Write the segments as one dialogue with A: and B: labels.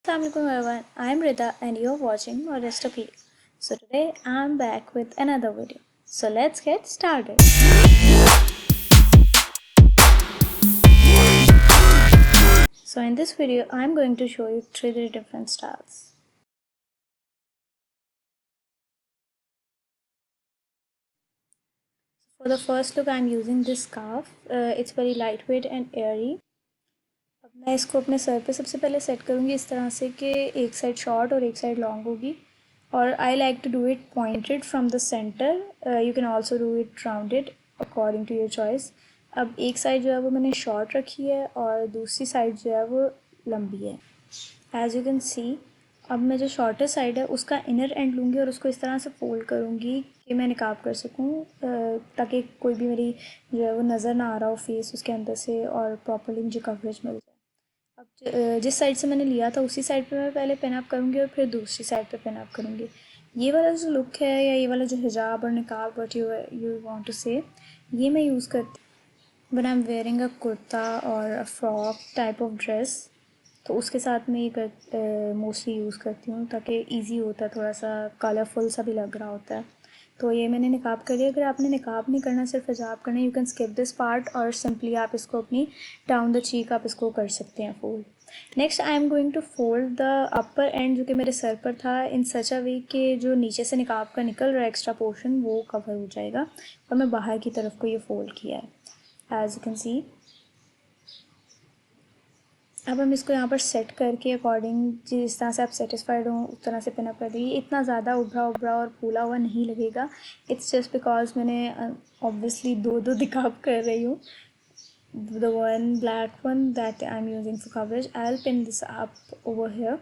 A: Assalamualaikum everyone, I'm Rida and you're watching Modest Appeal. So today I'm back with another video. So let's get started. So in this video I'm going to show you three different styles. For the first look I'm using this scarf. It's very lightweight and airy. अब मैं इसको अपने sir पे सबसे पहले set करूँगी इस तरह से कि एक साइड शॉर्ट और एक साइड लॉन्ग होगी और I like to do it pointed from the centre you can also do it rounded according to your choice. अब एक साइड जो है वो मैंने शॉर्ट रखी है और दूसरी साइड जो है वो लंबी है एज़ यू कैन सी। अब मैं जो शॉर्टर साइड है उसका इनर एंड लूँगी और उसको इस तरह से फोल्ड करूँगी कि मैं निकाब कर सकूँ ताकि कोई भी मेरी जो है वो नज़र ना आ रहा हो फेस उसके अंदर से और प्रॉपरली मुझे कवरेज मिल जाए। अब जिस साइड से मैंने लिया था उसी साइड पे मैं पहले पिन अप करूँगी और फिर दूसरी साइड पे पिन अप करूँगी। ये वाला जो लुक है या ये वाला जो हिजाब और निकाब वट यू वांट टू से ये मैं यूज़ करती when I am wearing a kurta और अ फ्रॉक टाइप ऑफ ड्रेस। तो उसके साथ में ये मोस्टली यूज़ करती हूँ ताकि इजी होता है, थोड़ा सा कलरफुल सा भी लग रहा होता है। तो ये मैंने निकाब कर लिया। अगर आपने निकाब नहीं करना सिर्फ हिजाब करना you can skip this part और सिंपली आप इसको अपनी डाउन द चीक आप इसको कर सकते हैं fold. Next I am going to fold the upper end जो कि मेरे सर पर था इन सच अ वे कि जो नीचे से निकाब का निकल रहा है एक्स्ट्रा पोर्शन वो कवर हो जाएगा और मैं बाहर की तरफ को ये फोल्ड किया है एज यू कैन सी। अब हम इसको यहाँ पर सेट करके अकॉर्डिंग जिस तरह से आप सेटिस्फाइड हों उस तरह से पिनअप कर देंगे। इतना ज़्यादा उभरा उभरा और फूला हुआ नहीं लगेगा। इट्स जस्ट बिकॉज मैंने ऑब्वियसली दो दो निकाब कर रही हूँ। the one black one that I'm using for coverage, I'll pin this up over here.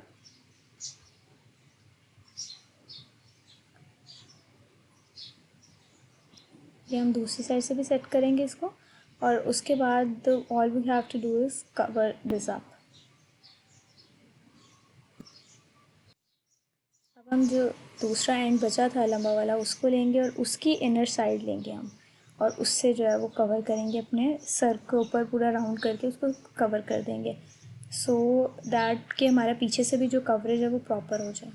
A: ये हम दूसरी साइड से भी सेट करेंगे इसको और उसके बाद all we have to do is cover this up. अब हम जो दूसरा एंड बचा था लंबा वाला उसको लेंगे और उसकी इनर साइड लेंगे हम और उससे जो है वो कवर करेंगे अपने सर के ऊपर पूरा राउंड करके उसको कवर कर देंगे सो दैट कि हमारा पीछे से भी जो कवरेज है वो प्रॉपर हो जाए।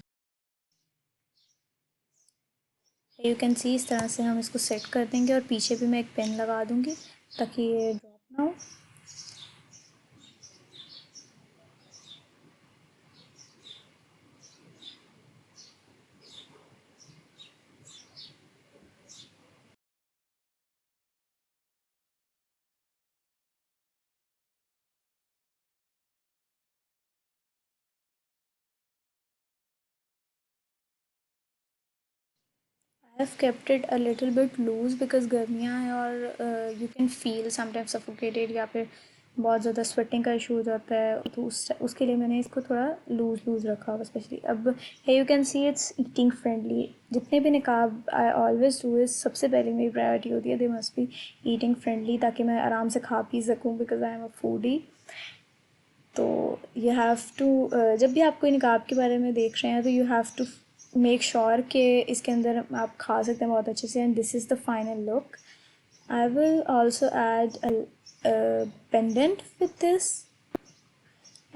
A: यू कैन सी इस तरह से हम इसको सेट कर देंगे और पीछे भी मैं एक पेन लगा दूँगी ताकि ये ड्रॉप ना हो। I have kept it a little bit loose because गर्मियाँ हैं और you can feel sometimes suffocated या फिर बहुत ज़्यादा स्वेटिंग का इशू हो जाता है तो उसके लिए मैंने इसको थोड़ा लूज़ रखा हुआ स्पेशली। अब है you can see it's eating friendly. जितने भी निकाब आई ऑलवेज डू इज़ सबसे पहले मेरी प्रायोरिटी होती है they must be eating friendly ताकि मैं आराम से खा पी सकूँ because I am a foodie. तो यू हैव टू जब भी आप कोई निकाब के बारे में देख रहे हैं तो you have to make sure कि इसके अंदर आप खा सकते हैं बहुत अच्छे से and this is the final look. I will also add pendant with this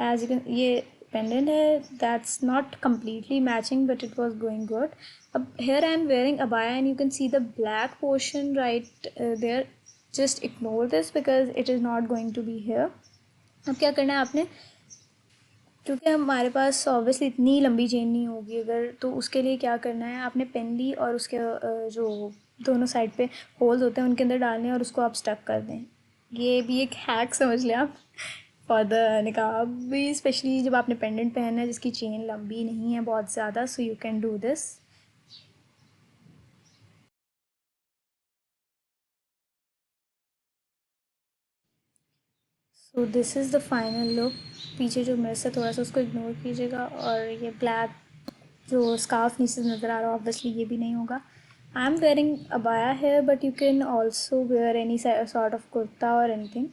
A: as you can ये पेंडेंट है that's not completely matching but it was going good. अब हेयर आई एम वेयरिंग अबाया and you can see the black portion right there. Just ignore this because it is not going to be here. अब क्या करना है आपने क्योंकि हमारे पास obviously इतनी लंबी चेन नहीं होगी अगर तो उसके लिए क्या करना है आपने पेन ली और उसके जो दोनों साइड पे होल्स होते हैं उनके अंदर डालने और उसको आप स्टक कर दें। ये भी एक हैक समझ लें आप फॉर द निकाब भी स्पेशली जब आपने पेंडेंट पहनना है जिसकी चेन लंबी नहीं है बहुत ज़्यादा so you can do this. So this is the final look. पीछे जो मिर्स है थोड़ा सा उसको इग्नोर कीजिएगा और ये ब्लैक जो स्कार्फ नीचे नज़र आ रहा है ऑब्वियसली ये भी नहीं होगा। I am wearing abaya here but you can also wear any sort of kurta और anything.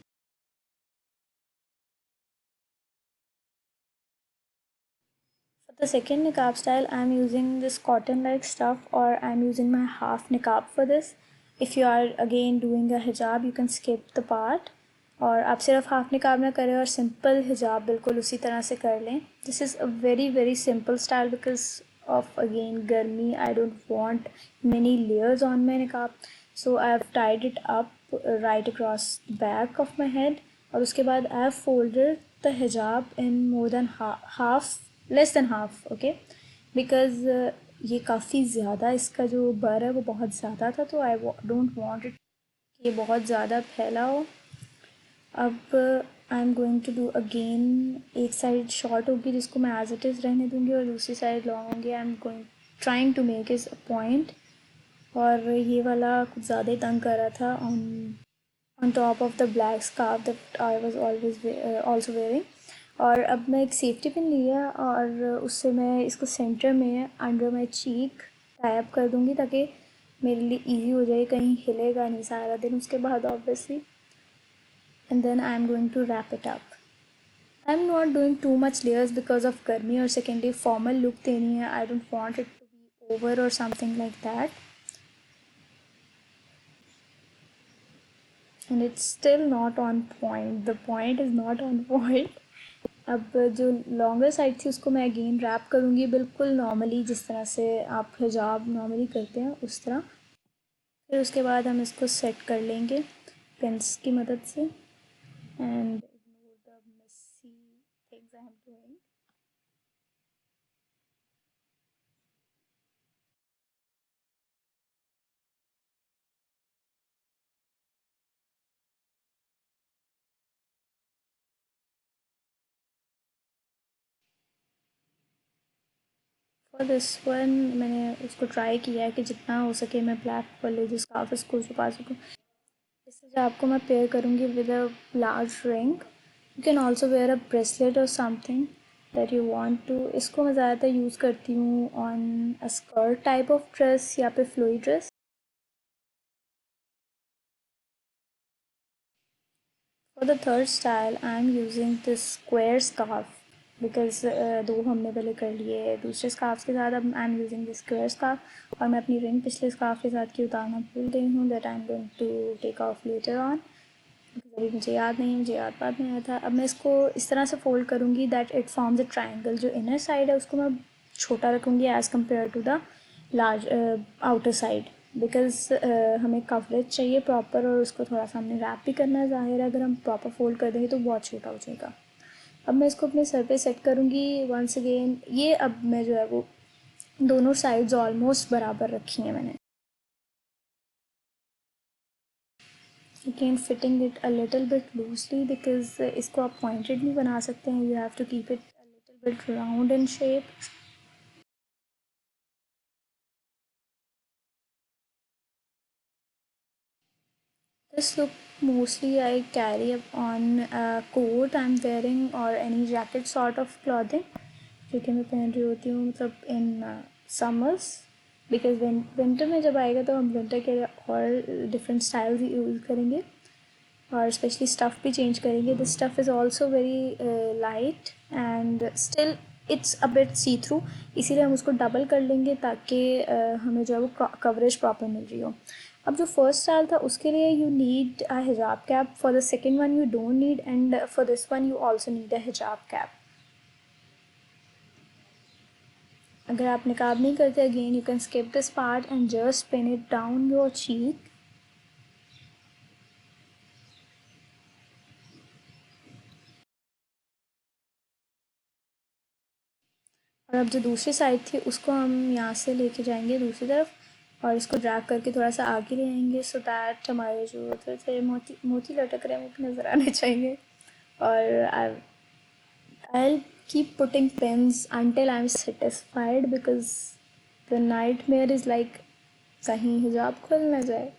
A: For the second niqab style, I am using this cotton like stuff or I am using my half niqab for this. If you are again doing a hijab, you can skip the part और आप सिर्फ half निकाब ना करें और simple हिजाब बिल्कुल उसी तरह से कर लें. This is a very very simple style because of again गर्मी. I don't want many layers on my niqab, so I have tied it up right across the back of my head. और उसके बाद I have folded the hijab in more than half, less than half, okay, because ये काफ़ी ज़्यादा इसका जो बर है वो बहुत ज़्यादा था, तो I don't want it ये बहुत ज़्यादा फैला हो. अब I am going to do again. एक साइड शॉर्ट होगी जिसको मैं एज इट इज़ रहने दूँगी और दूसरी साइड लॉन्ग होंगी. I am going trying to make is a point. और ये वाला कुछ ज़्यादा ही तंग कर रहा था on top of the black scarf that I was always also wearing. और अब मैं एक सेफ्टी पिन लिया और उससे मैं इसको सेंटर में under my cheek tie up कर दूँगी ताकि मेरे लिए इजी हो जाए. कहीं हिलेगा नहीं सारा दिन उसके बाद obviously. And then I'm going to wrap it up. I'm not doing too much layers because of गर्मी और secondly formal look देनी है. I don't want it to be over or something like that. And it's still not on point. The point is not on point. अब जो longer side थी उसको मैं again rap करूँगी बिल्कुल नॉर्मली जिस तरह से आप हिजाब नॉर्मली करते हैं उस तरह. फिर उसके बाद हम इसको सेट कर लेंगे पेंस की मदद से. And ignore the messy things I am doing. For this one मैंने उसको ट्राई किया है कि जितना हो सके मैं ब्लैक वाले जो स्कार्फ इसको छुपा सकूँ. इस हिजाब को मैं पेयर करूँगी with a large ring. You can also wear a bracelet or something that you want to. इसको मैं ज़्यादातर यूज़ करती हूँ on a skirt type of dress या फिर flowy dress. For the third style, I am using this square scarf because दो हमने पहले कर लिए दूसरे स्कार्फ के साथ. अब I am using this square scarf. और मैं अपनी रिंग पिछले स्कार्फ के साथ की उतारना भूल गई हूँ. That I am going to take off later on. अभी मुझे याद नहीं है, मुझे याद बाद में आया था. अब मैं इसको इस तरह से फोल्ड करूँगी that it forms a triangle. जो इनर साइड है उसको मैं छोटा रखूँगी as compare to the large outer side because हमें कवरेज चाहिए प्रॉपर और उसको थोड़ा सा हमने रैप भी करना है. ज़ाहिर है अगर हम प्रॉपर फोल्ड कर देंगे तो बहुत छोटा हो जाएगा. अब मैं इसको अपने सर पे सेट करूँगी वंस अगेन. ये अब मैं जो है वो दोनों साइड्स ऑलमोस्ट बराबर रखी हैं मैंने. Again fitting it a little bit loosely because इसको आप पॉइंटेड नहीं बना सकते हैं. You have to keep it a little bit round in shape. This look mostly I carry up on a coat I'm wearing or any jacket sort of clothing जो कि मैं पहन रही होती हूँ मतलब इन समर्स. बिकॉज विंटर में जब आएगा तो हम विंटर के और डिफरेंट स्टाइल्स यूज़ करेंगे और स्पेशली स्टफ़ भी चेंज करेंगे. This stuff is also very light and still it's a bit see through. इसीलिए हम उसको डबल कर लेंगे ताकि हमें जो है वो कवरेज प्रॉपर मिल रही हो. अब जो फर्स्ट स्टाइल था उसके लिए यू नीड अ हिजाब cap. For the second one you don't need and for this one you also need a हिजाब कैप. अगर आप निकाब नहीं करते again you can skip this part and just pin it down your cheek. और अब जो दूसरी साइड थी उसको हम यहाँ से लेके जाएंगे दूसरी तरफ और इसको ड्रैग करके थोड़ा सा आगे ले आएंगे सो दैट हमारे जो थोड़े थोड़े मोती मोती लटक रहे हैं वो भी नज़र आने चाहिए. और I'll keep putting pins until I'm satisfied because the nightmare is like कहीं हिजाब खुल ना जाए.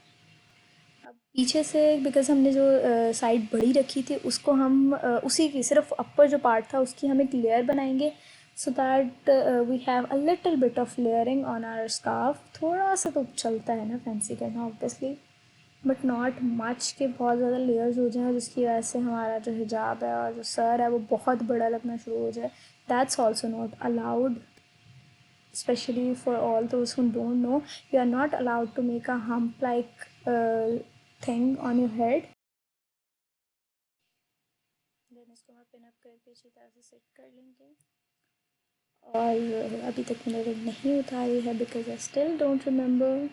A: अब पीछे से बिकॉज हमने जो साइड बड़ी रखी थी उसको हम उसी की सिर्फ अपर जो पार्ट था उसकी हम एक लेयर बनाएंगे so that we have a little bit of layering on our scarf. थोड़ा सा तो चलता है ना फैंसी करना ऑब्वियसली बट नॉट मच के बहुत ज़्यादा लेयर्स हो जाए जिसकी वजह से हमारा जो हिजाब है और जो सर है वो बहुत बड़ा लगना शुरू हो जाए. That's also not allowed. Especially for all those who don't know, you are not allowed to make a hump like thing on your head. Then इसको हम पिन अप करके अच्छी तरह से सेट कर लेंगे। और अभी तक मैंने रिंग नहीं उतारी है because I still don't remember.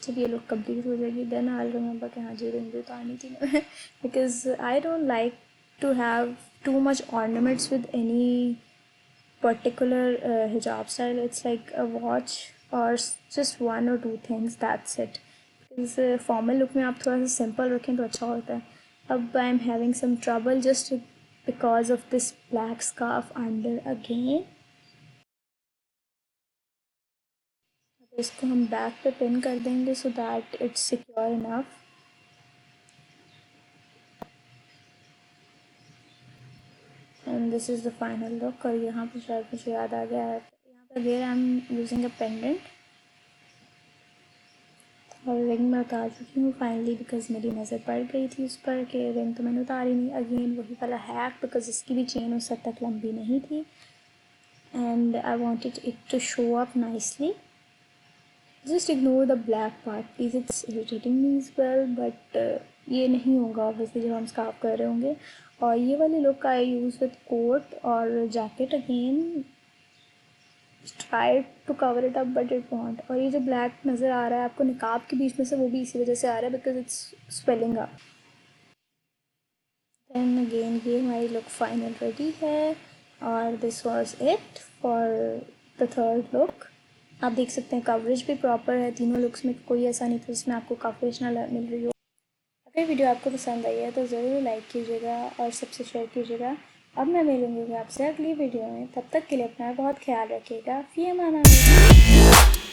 A: जब ये लोग कंप्लीट हो जाएगी देन आई रिमेंबर कि हाँ जी रिंग भी उतारनी थी because I don't like to have too much ornaments with any particular hijab style. It's like a watch or just one or two things, that's it. Because formal look में आप थोड़ा सा simple रखें तो अच्छा होता है. अब I'm having some trouble just because of this black scarf under again. अब इसको हम बैक पे पिन कर देंगे so that it's secure enough. And this is the final look. और यहाँ पे शायद मुझे याद आ गया है, यहाँ पे again I am using a pendant और रिंग मैं उतार चुकी हूँ फाइनली बिकॉज मेरी नज़र पड़ गई थी उस पर कि रिंग तो मैंने उतारी नहीं। अगेन वही वाला हैक बिकॉज इसकी भी चेन उस हद तक लंबी नहीं थी and I wanted it to show up nicely. Just ignore the black part please, it's irritating me as well but ये नहीं होगा ऑब्वियसली जब हम स्कार्फ कर रहे होंगे। और ये वाली look I use with coat और jacket again, try to cover it up but it won't. और ये जो ब्लैक नज़र आ रहा है आपको निकाब के बीच में से वो भी इसी वजह से आ रहा है because it's swelling up. Then again ये हमारी लुक फाइनल रेडी है और this was it for the third look. आप देख सकते हैं कवरेज भी प्रॉपर है, तीनों लुक्स में कोई ऐसा नहीं था जिसमें आपको कवरेज ना मिल रही हो। अगर वीडियो आपको पसंद आई है तो ज़रूर लाइक कीजिएगा और सबसे शेयर कीजिएगा। अब मैं मिलूँगी आपसे अगली वीडियो में, तब तक के लिए अपना बहुत ख्याल रखिएगा। फ़ी अमान अल्लाह।